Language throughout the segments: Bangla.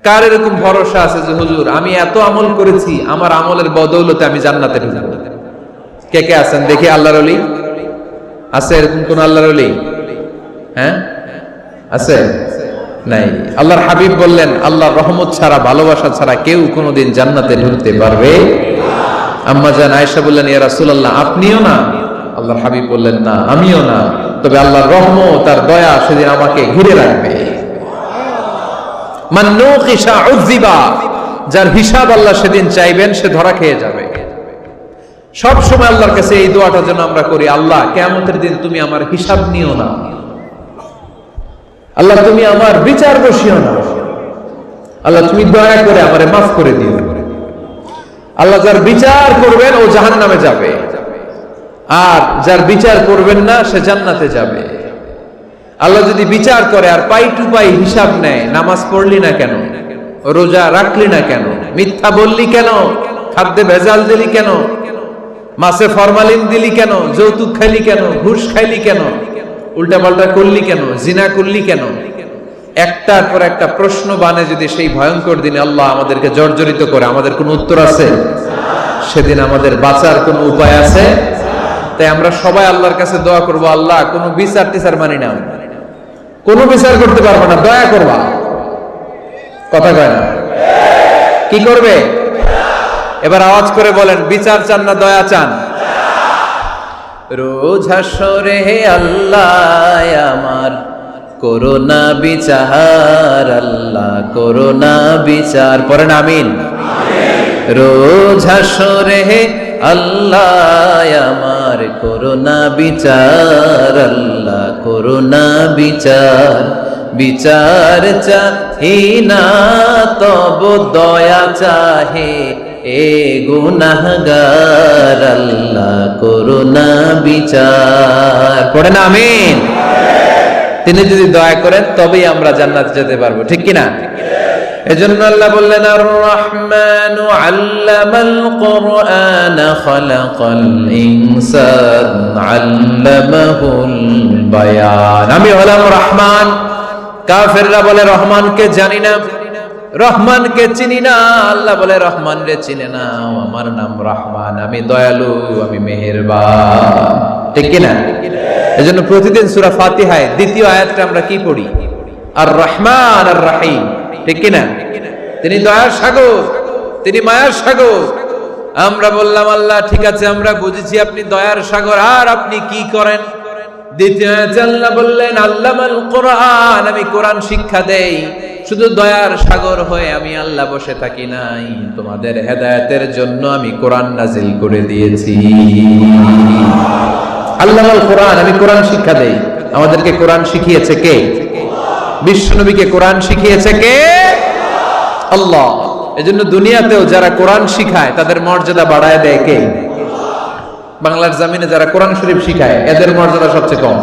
কার এরকম ভরসা আছে যে হুজুর আমি এত আমল করেছি, আমার আমলের বদৌলতে আমি জান্নাতে ঢুকবো? কে কে আছেন দেখি আল্লাহর ওলি? আছে এরকম কোন আল্লাহর ওলি? হ্যাঁ আছে? নাই। আল্লাহর হাবিব বললেন আল্লাহর রহমত ছাড়া, ভালোবাসা ছাড়া কেউ কোনোদিন জান্নাতে ঢুকতে পারবে? আম্মা জান আয়েশা বললেন ইয়া রাসূলুল্লাহ আপনিও না? আল্লাহর হাবিব বললেন না আমিও না, তবে আল্লাহর রহমত আর দয়া সেদিন আমাকে ঘিরে রাখবে। মান নুকিশা উযিবা, যার হিসাব আল্লাহ সেদিন চাইবেন সে ধরা খেয়ে যাবে। সব সময় আল্লাহর কাছে এই দোয়াটা যেন আমরা করি, আল্লাহ কিয়ামতের দিন তুমি আমার হিসাব নিও না, আল্লাহ তুমি আমার বিচার বসিও না, আল্লাহ তুমি দয়া করে আমারে মাফ করে দিও। আল্লাহ যার বিচার করবেন ও জাহান্নামে যাবে, আর যার বিচার করবেন না সে জান্নাতে যাবে। আল্লাহ যদি বিচার করে আর পাই টু পাই হিসাব নেয়, নামাজ পড়লি না কেন, রোজা রাখলি না কেন, মিথ্যা বললি কেন, খাদ্যে ভেজাল দিলি কেন, মাছে ফরমালিন দিলি কেন, যৌতুক খাইলি কেন, ঘুষ খাইলি কেন, উল্টাপাল্টা করলি কেন, জিনা করলি কেন, একটার পর একটা প্রশ্ন বানে যদি সেই ভয়ঙ্কর দিনে আল্লাহ আমাদেরকে জর্জরিত করে, আমাদের কোনো উত্তর আছে? সেদিন আমাদের বাঁচার কোনো উপায় আছে? তাই আমরা সবাই আল্লাহর কাছে দোয়া করবো, আল্লাহ কোনো বিচার টিচার মানি না, কোনো বিচার করতে পারবো না, দয়া করবা। কথা কয় না? কি করবে? এবার আওয়াজ করে বলেন, বিচার চান না দয়া চান? রোজ হাসরে আল্লাহ আমার করোনা বিচার, আল্লাহ করোনা বিচার, পড়েন আমিন। রোজ হাসরে আল্লাহ আমার করোনা বিচার, আল্লাহ করোনা বিচার, বিচার চাহি না তব দয়া চাহে এ গুনাহগার, আল্লাহ করোনা বিচার, পড়েন আমিন। তিনি যদি দয়া করেন তবেই আমরা জান্নাতে যেতে পারবো, ঠিক কিনা? এজন্য আল্লাহ বললেন আর রহমানু আল্লামাল কুরআন খালাকাল ইনসান আল্লামাহুল বায়ান। আমি হলাম রহমান। কাফেররা বলে রহমানকে জানি না, রহমানকে চিনি না। আল্লাহ বলে রহমান রে চিনে না, আমার নাম রহমান, আমি দয়ালু, আমি মেহেরবান, ঠিক কিনা? এজন্য প্রতিদিন সূরা ফাতিহায় দ্বিতীয় আয়াতটা আমরা কি পড়ি? আর রহমান আর রহিম, ঠিক কিনা? তিনি দয়ার সাগর, তিনি মায়ার সাগর। আমরা বললাম আল্লাহ ঠিক আছে আমরা বুঝেছি আপনি দয়ার সাগর, আর আপনি কি করেন? দ্বিতীয় আয়াতে আল্লাহ বললেন আল্লামাল কোরআন, আমি কোরআন শিক্ষা দেই। শুধু দয়ার সাগর হয়ে আমি আল্লাহ বসে থাকি নাই, তোমাদের হেদায়েতের জন্য আমি কোরআন নাজিল করে দিয়েছি। আল্লামাল কোরআন, আমি কোরআন শিক্ষা দেই। আমাদেরকে কোরআন শিখিয়েছে কে? বিশ্বনবীকে কোরআন শিখিয়েছে কে? আল্লাহ। এজন্য দুনিয়াতেও যারা কোরআন শিখায় তাদের মর্যাদা বাড়ায় দেয় কে? বাংলার জমিনে যারা কোরআন শরীফ শিখায় এদের মর্যাদা সবচেয়ে কম,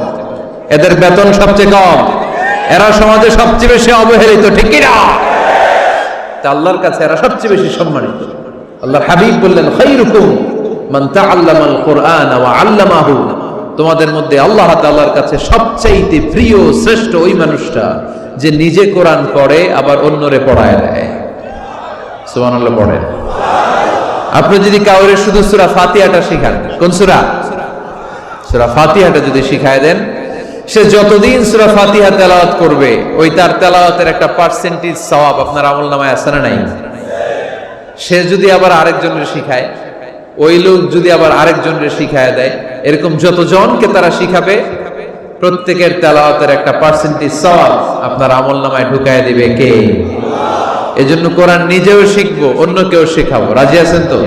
এদের বেতন সবচেয়ে কম, এরা সমাজে সবচেয়ে বেশি অবহেলিত, ঠিক কিনা? তা আল্লাহর কাছে এরা সবচেয়ে বেশি সম্মানিত। আল্লাহর হাবিব বললেন খায়রুকুম মান তাআল্লামাল কুরআন ওয়া আল্লামাহু, তোমাদের মধ্যে আল্লাহ তাআলার কাছে সবচাইতে প্রিয় শ্রেষ্ঠ ওই মানুষটা যে নিজে কোরআন পড়ে আবার অন্যরে পড়ায় দেয়। সুবহানাল্লাহ পড়ে। আপনি যদি কাউরে শুধু সূরা ফাতিহাটা শিখান, কোন সূরা? সূরা ফাতিহাটা যদি শিখায় দেন, সে যতদিন সূরা ফাতিহা তেলাওয়াত করবে ওই তার তেলাওয়াতের একটা পার্সেন্টেজ সওয়াব আপনার আমলনামায় আছে না নাই? সে যদি আবার আরেকজনের শিখায়, ওই লোক যদি আবার আরেকজনের শিখায় দেয়, এরকম যতজনকে তারা শিখাবে প্রত্যেকের তেলাওয়াতের একটা পার্সেন্টেজ সওয়াব আপনার আমলনামায় ঢুকায় দিবে কে? এজন্য কোরআন নিজেও শিখবো, অন্যকেও শেখাবো। রাজি আছেন তো?